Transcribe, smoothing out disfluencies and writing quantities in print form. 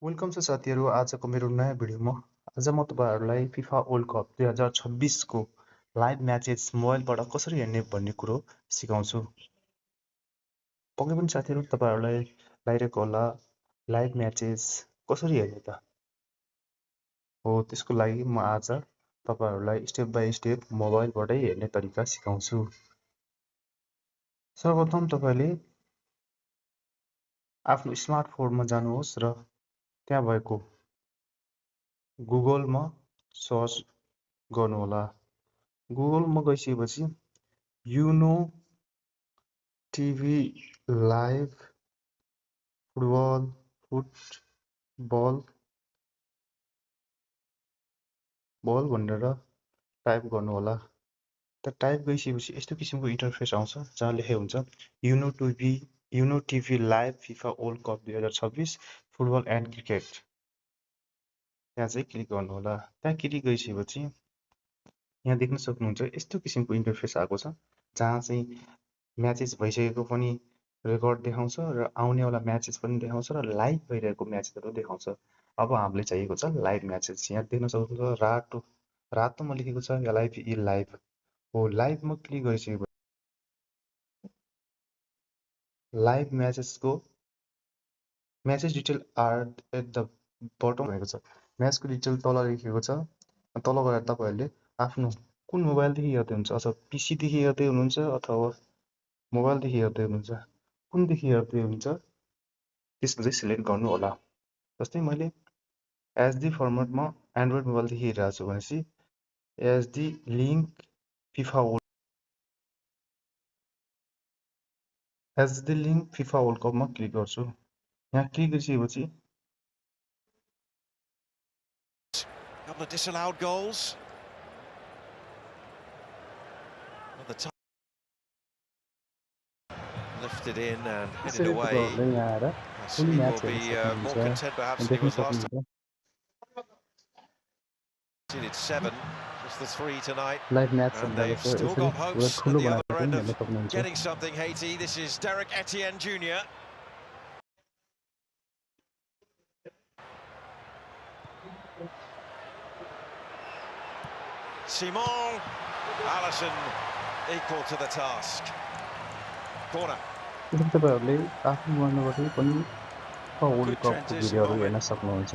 Welcome छ साथीहरू आजको मेरो नयाँ भिडियोमा। आज म तपाईँहरूलाई फिफा वर्ल्ड कप 2026 को लाइभ म्याचेस मोबाइलबाट कसरी हेर्ने भन्ने कुरो सिकाउँछु। पक्कै पनि साथीहरू तपाईँहरूलाई लागिरहेको होला लाइभ म्याचेस कसरी हेर्ने त हो। त्यसको लागि म आज तपाईँहरूलाई स्टेप बाई स्टेप मोबाइलबाटै हेर्ने तरिका सिकाउँछु। सर्वप्रथम तपाईँले आफ्नो स्मार्टफोनमा जानुहोस् र त्यहाँ भएको गुगलमा सर्च गर्नुहोला। गुगलमा गइसकेपछि युनो टिभी लाइभ फुटबल भनेर टाइप गर्नुहोला। त टाइप गरिसकेपछि यस्तो किसिमको इन्टरफेस आउँछ जहाँ लेखेको हुन्छ युनो TV live FIFA World Cup 2026 football and cricket. त्यहाँ चाहिँ क्लिक गर्नुहोला। त्यहाँ क्लिक गरिसकेपछि यहाँ देख्न सक्नुहुन्छ यस्तो किसिमको इन्टरफेस आएको छ जहाँ चाहिँ म्याचेस भइसकेको पनि रेकर्ड देखाउँछ र आउनेवाला म्याचेस पनि देखाउँछ र लाइभ भइरहेको म्याचेसहरू देखाउँछ। अब हामीले चाहिएको छ लाइभ म्याचेस। यहाँ देख्न सक्नुहुन्छ रातोमा लेखेको छ लाइभ हो। लाइभमा क्लिक गरिसकेपछि लाइभ म्याचेसको matches detail are at the bottom भनेको छ। म्याचको डिटेल तल लेखेको छ। तल गएर तपाईँहरूले आफ्नो कुन मोबाइलदेखि हेर्दै हुन्छ, अथवा पिसीदेखि हेर्दै हुनुहुन्छ अथवा मोबाइलदेखि हेर्दै हुनुहुन्छ, कुनदेखि हेर्दै हुन्छ त्यसको चाहिँ सिलेक्ट गर्नु होला। जस्तै मैले एचडी फर्मेटमा एन्ड्रोइड मोबाइलदेखि हेरिरहेको छु भनेपछि एचडी लिङ्क फिफा वर्ल्ड कपमा क्लिक गर्छु। यहाँ क्लिक गरिसकेपछि couple of disallowed goals. Lifted in and headed away. He will be more content perhaps than he was last time. It's 7, just the 3 tonight, and they've still got hopes at the other end of getting something, Haiti. This is Derek Etienne Jr. Simon, Allison equal to the task. Corner. तपाईँहरूले आफ्नो मोबाइलबाटै पनि world कपको भिडियोहरू हेर्न सक्नुहुन्छ।